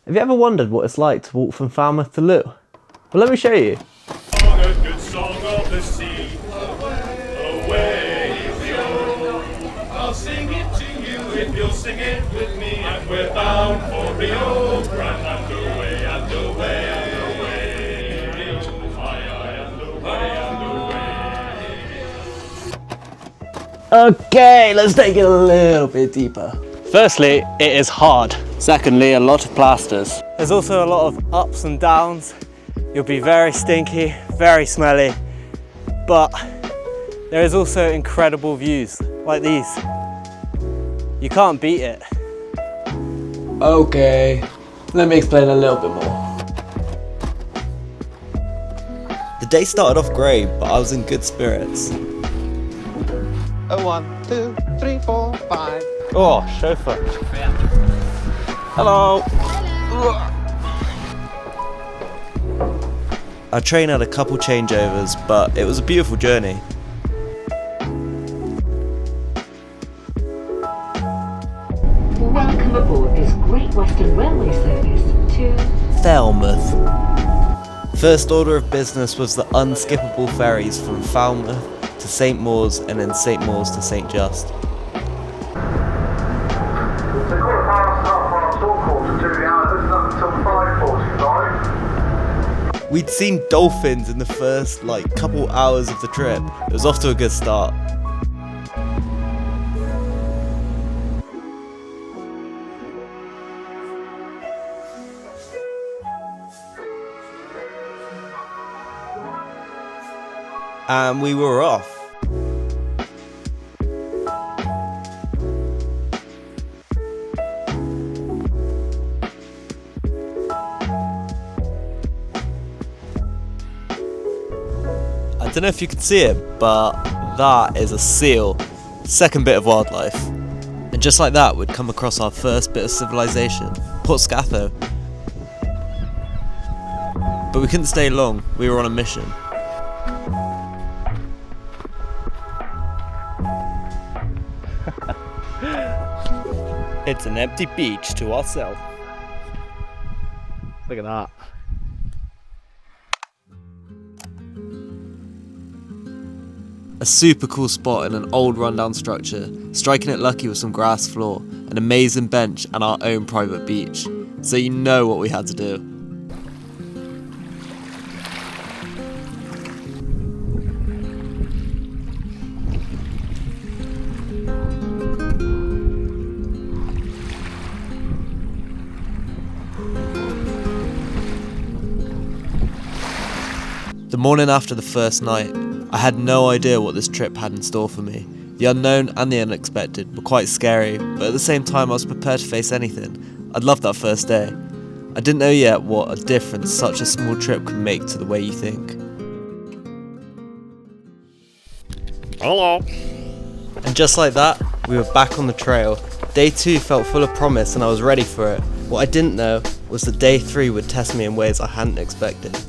Have you ever wondered what it's like to walk from Falmouth to Looe? Well, let me show you. A good song of the sea, away we go. I'll sing it to you if you'll sing it with me. And we're bound for Rio Grande and away and away and away. Rio, aye, aye, and away and away. Okay, let's take it a little bit deeper. Firstly, it is hard. Secondly, a lot of plasters. There's also a lot of ups and downs. You'll be very stinky, very smelly, but there is also incredible views like these. You can't beat it. Okay, let me explain a little bit more. The day started off great, but I was in good spirits. 1, 2, 3, 4, 5. Oh, chauffeur. Hello. Our train had a couple changeovers, but it was a beautiful journey. Welcome aboard this Great Western Railway service to Falmouth. First order of business was the unskippable ferries from Falmouth to St Maurs and then St Maurs to St Just. We'd seen dolphins in the first couple hours of the trip. It was off to a good start. And we were off. I don't know if you can see it, but that is a seal. Second bit of wildlife. And just like that, we'd come across our first bit of civilization, Port Scappo. But we couldn't stay long, we were on a mission. It's an empty beach to ourselves. Look at that. A super cool spot in an old rundown structure, striking it lucky with some grass floor, an amazing bench and our own private beach. So you know what we had to do. The morning after the first night, I had no idea what this trip had in store for me. The unknown and the unexpected were quite scary, but at the same time I was prepared to face anything. I'd loved that first day. I didn't know yet what a difference such a small trip could make to the way you think. Hello. And just like that, we were back on the trail. Day 2 felt full of promise and I was ready for it. What I didn't know was that day 3 would test me in ways I hadn't expected.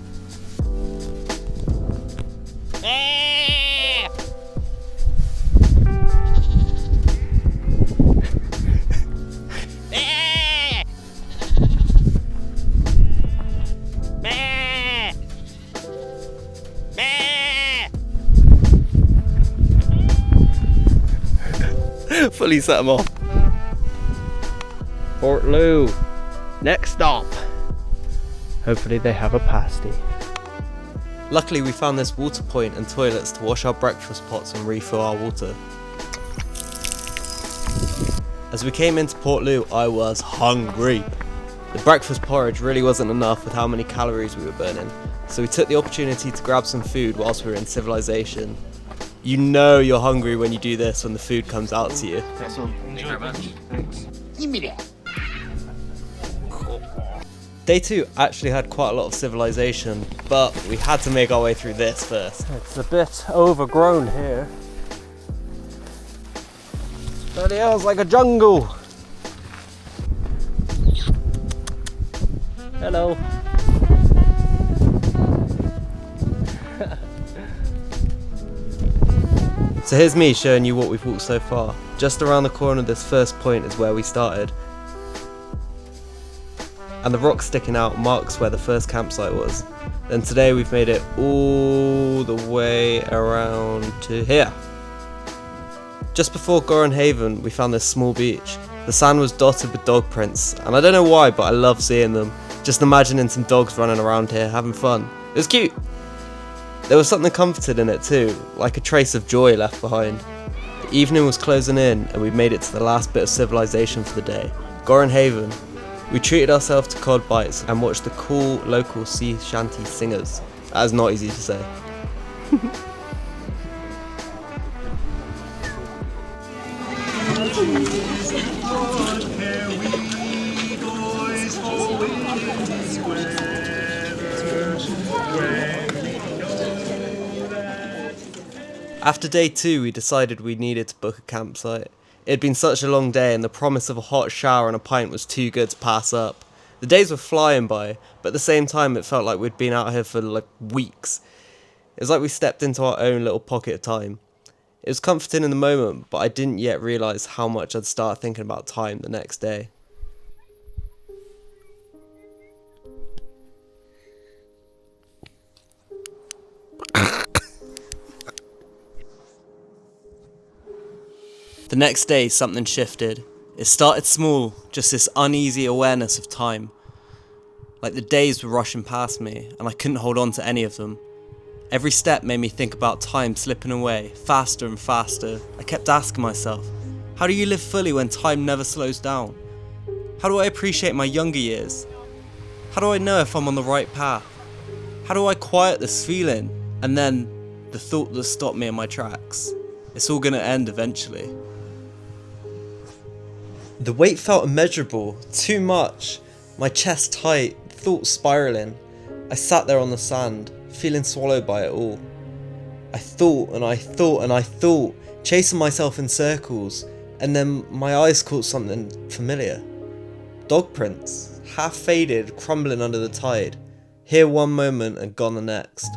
Fully set them off. Port Looe. Next stop. Hopefully they have a pasty. Luckily we found this water point and toilets to wash our breakfast pots and refill our water. As we came into Port Looe, I was hungry. The breakfast porridge really wasn't enough with how many calories we were burning, so we took the opportunity to grab some food whilst we were in civilization. You know you're hungry when you do this when the food comes out to you. Excellent. Thank you very much. Thanks. Give me that. Day 2 actually had quite a lot of civilization, but we had to make our way through this first. It's a bit overgrown here. Bloody hell, it's like a jungle. Hello. So here's me showing you what we've walked so far. Just around the corner of this first point is where we started. and the rock sticking out marks where the first campsite was. Then today we've made it all the way around to here. Just before Goran Haven, we found this small beach. The sand was dotted with dog prints, and I don't know why, but I love seeing them. Just imagining some dogs running around here having fun. It was cute. There was something comforting in it too, like a trace of joy left behind. The evening was closing in, and we made it to the last bit of civilization for the day, Goran Haven. We treated ourselves to cod bites and watched the cool local sea shanty singers. That is not easy to say. After day 2, we decided we needed to book a campsite. It had been such a long day, and the promise of a hot shower and a pint was too good to pass up. The days were flying by, but at the same time it felt like we'd been out here for like weeks. It was like we stepped into our own little pocket of time. It was comforting in the moment, but I didn't yet realise how much I'd start thinking about time the next day. The next day, something shifted. It started small, just this uneasy awareness of time. Like the days were rushing past me, and I couldn't hold on to any of them. Every step made me think about time slipping away, faster and faster. I kept asking myself, how do you live fully when time never slows down? How do I appreciate my younger years? How do I know if I'm on the right path? How do I quiet this feeling? And then, the thought that stopped me in my tracks. It's all gonna end eventually. The weight felt immeasurable, too much. My chest tight, thoughts spiralling. I sat there on the sand, feeling swallowed by it all. I thought and I thought and I thought, chasing myself in circles, and then my eyes caught something familiar. Dog prints, half faded, crumbling under the tide. Here one moment and gone the next.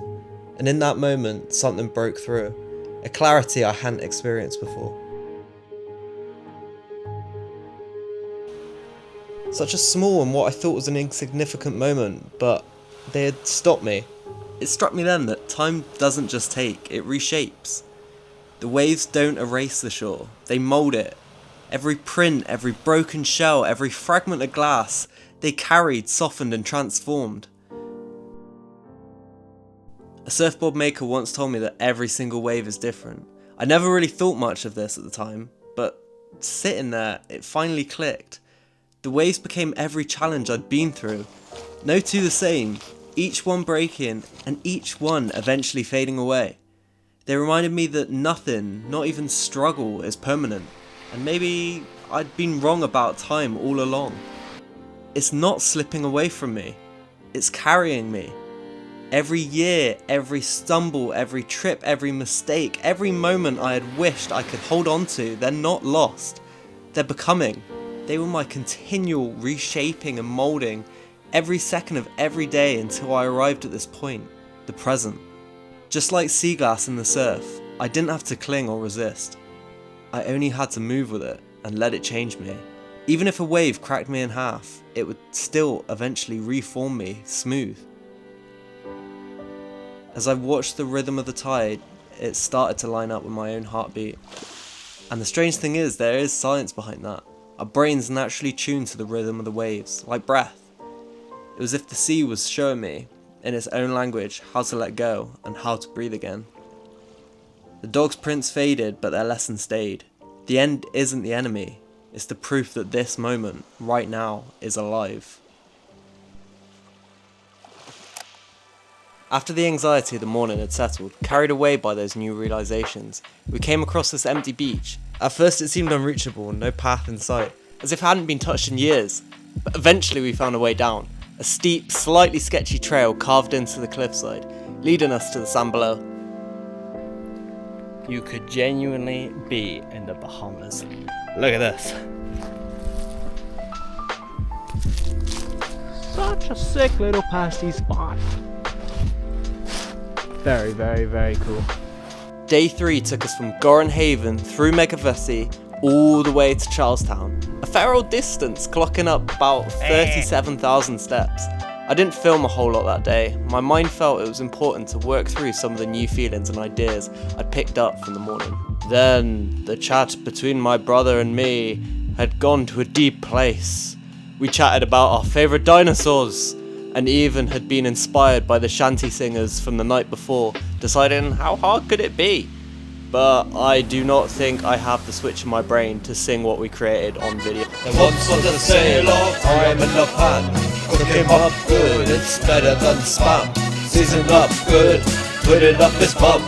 And in that moment, something broke through. A clarity I hadn't experienced before. Such a small and what I thought was an insignificant moment, but they had stopped me. It struck me then that time doesn't just take, it reshapes. The waves don't erase the shore, they mould it. Every print, every broken shell, every fragment of glass, they carried, softened and transformed. A surfboard maker once told me that every single wave is different. I never really thought much of this at the time, but sitting there, it finally clicked. The waves became every challenge I'd been through. No two the same, each one breaking and each one eventually fading away. They reminded me that nothing, not even struggle, is permanent, and maybe I'd been wrong about time all along. It's not slipping away from me, it's carrying me. Every year, every stumble, every trip, every mistake, every moment I had wished I could hold on to, they're not lost, they're becoming. They were my continual reshaping and moulding every second of every day until I arrived at this point, the present. Just like sea glass in the surf, I didn't have to cling or resist. I only had to move with it and let it change me. Even if a wave cracked me in half, it would still eventually reform me smooth. As I watched the rhythm of the tide, it started to line up with my own heartbeat. And the strange thing is, there is science behind that. Our brains naturally tune to the rhythm of the waves, like breath. It was as if the sea was showing me, in its own language, how to let go and how to breathe again. The dog's prints faded, but their lesson stayed. The end isn't the enemy, it's the proof that this moment, right now, is alive. After the anxiety of the morning had settled, carried away by those new realizations, we came across this empty beach. At first it seemed unreachable, no path in sight, as if it hadn't been touched in years. But eventually we found a way down, a steep, slightly sketchy trail carved into the cliffside, leading us to the sand below. You could genuinely be in the Bahamas. Look at this. Such a sick little pasty spot. Very, very, very cool. Day 3 took us from Goran Haven through Megavesi, all the way to Charlestown. A fair old distance, clocking up about 37,000 steps. I didn't film a whole lot that day. My mind felt it was important to work through some of the new feelings and ideas I'd picked up from the morning. Then, the chat between my brother and me had gone to a deep place. We chatted about our favourite dinosaurs, and even had been inspired by the shanty singers from the night before, deciding how hard could it be. But I do not think I have the switch in my brain to sing what we created on video. There once was a sailor, time in the pan. Cook him up good, it's better than spam. Seasoned up good, put it up his bum.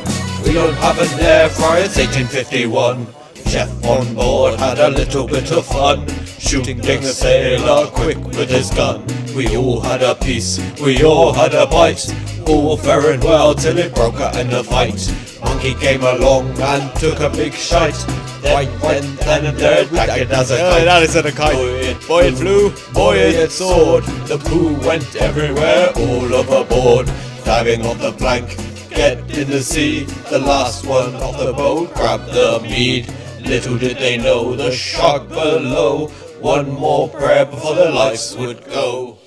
We don't have an air fryer, it's 1851. Chef on board had a little bit of fun, shooting the sailor quick with his gun. We all had a piece, we all had a bite, all fair and well till it broke out in a fight. Monkey came along and took a big shite. Right then and there, like it as a kite. That is a kite. Boy it flew, boy it soared. The poo went everywhere, all overboard. Diving off the plank, get in the sea. The last one off the boat grabbed the mead. Little did they know the shark below. One more prayer before their lives would go.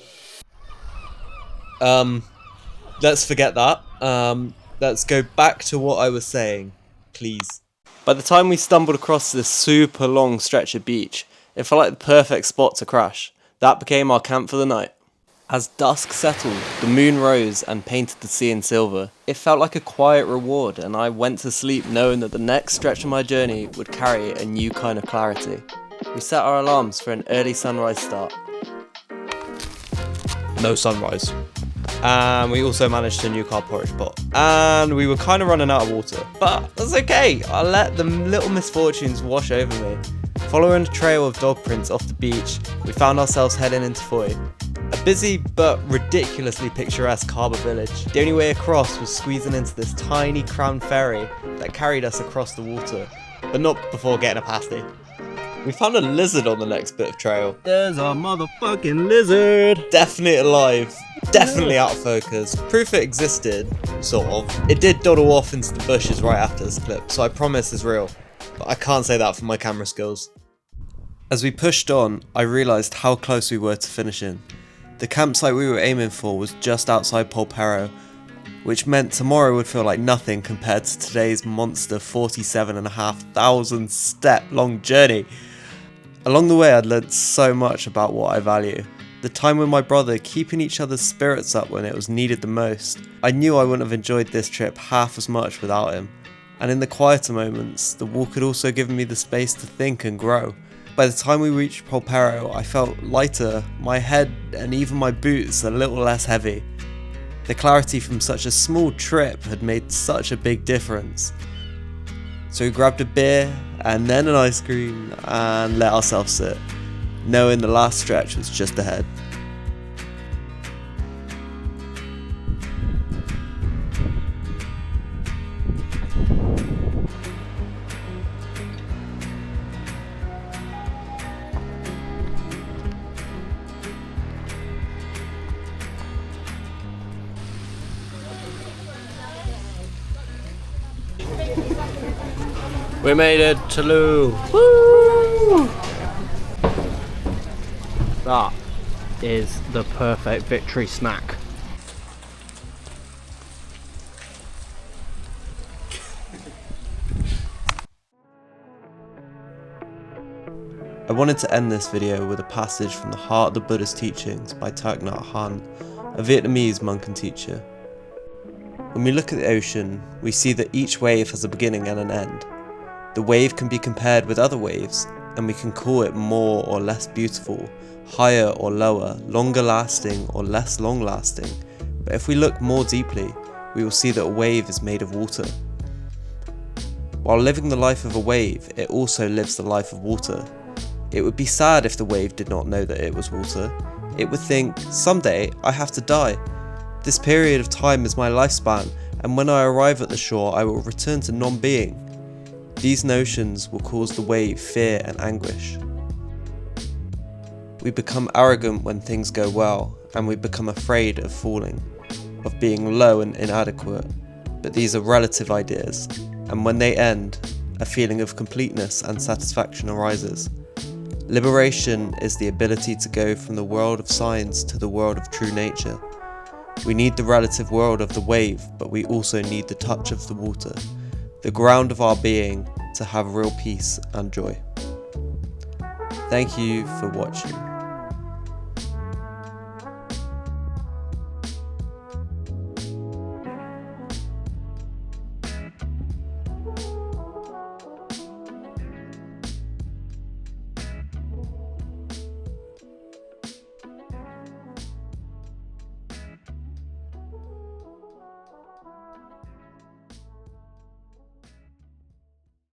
Let's forget that. Let's go back to what I was saying, please. By the time we stumbled across this super long stretch of beach, it felt like the perfect spot to crash. That became our camp for the night. As dusk settled, the moon rose and painted the sea in silver. It felt like a quiet reward, and I went to sleep knowing that the next stretch of my journey would carry a new kind of clarity. We set our alarms for an early sunrise start. No sunrise. And we also managed to nuke our porridge pot. And we were kind of running out of water. But that's okay, I'll let the little misfortunes wash over me. Following a trail of dog prints off the beach, we found ourselves heading into Foy. A busy but ridiculously picturesque harbour village. The only way across was squeezing into this tiny crown ferry that carried us across the water, but not before getting a pasty. We found a lizard on the next bit of trail. There's a motherfucking lizard. Definitely alive, definitely out of focus. Proof it existed, sort of. It did dawdle off into the bushes right after this clip, so I promise it's real. But I can't say that for my camera skills. As we pushed on, I realised how close we were to finishing. The campsite we were aiming for was just outside Polperro, which meant tomorrow would feel like nothing compared to today's monster 47,500 step long journey. Along the way I'd learnt so much about what I value. The time with my brother, keeping each other's spirits up when it was needed the most. I knew I wouldn't have enjoyed this trip half as much without him. And in the quieter moments, the walk had also given me the space to think and grow. By the time we reached Polperro, I felt lighter, my head and even my boots a little less heavy. The clarity from such a small trip had made such a big difference. So we grabbed a beer and then an ice cream and let ourselves sit, knowing the last stretch was just ahead. We made it to Looe. Woo! That is the perfect victory snack. I wanted to end this video with a passage from The Heart of the Buddha's Teachings by Thich Nhat Hanh, a Vietnamese monk and teacher. When we look at the ocean, we see that each wave has a beginning and an end. The wave can be compared with other waves, and we can call it more or less beautiful, higher or lower, longer lasting or less long lasting. But if we look more deeply, we will see that a wave is made of water. While living the life of a wave, it also lives the life of water. It would be sad if the wave did not know that it was water. It would think, someday I have to die. This period of time is my lifespan, and when I arrive at the shore I will return to non-being. These notions will cause the wave fear and anguish. We become arrogant when things go well, and we become afraid of falling, of being low and inadequate. But these are relative ideas, and when they end, a feeling of completeness and satisfaction arises. Liberation is the ability to go from the world of signs to the world of true nature. We need the relative world of the wave, but we also need the touch of the water, the ground of our being, to have real peace and joy. Thank you for watching.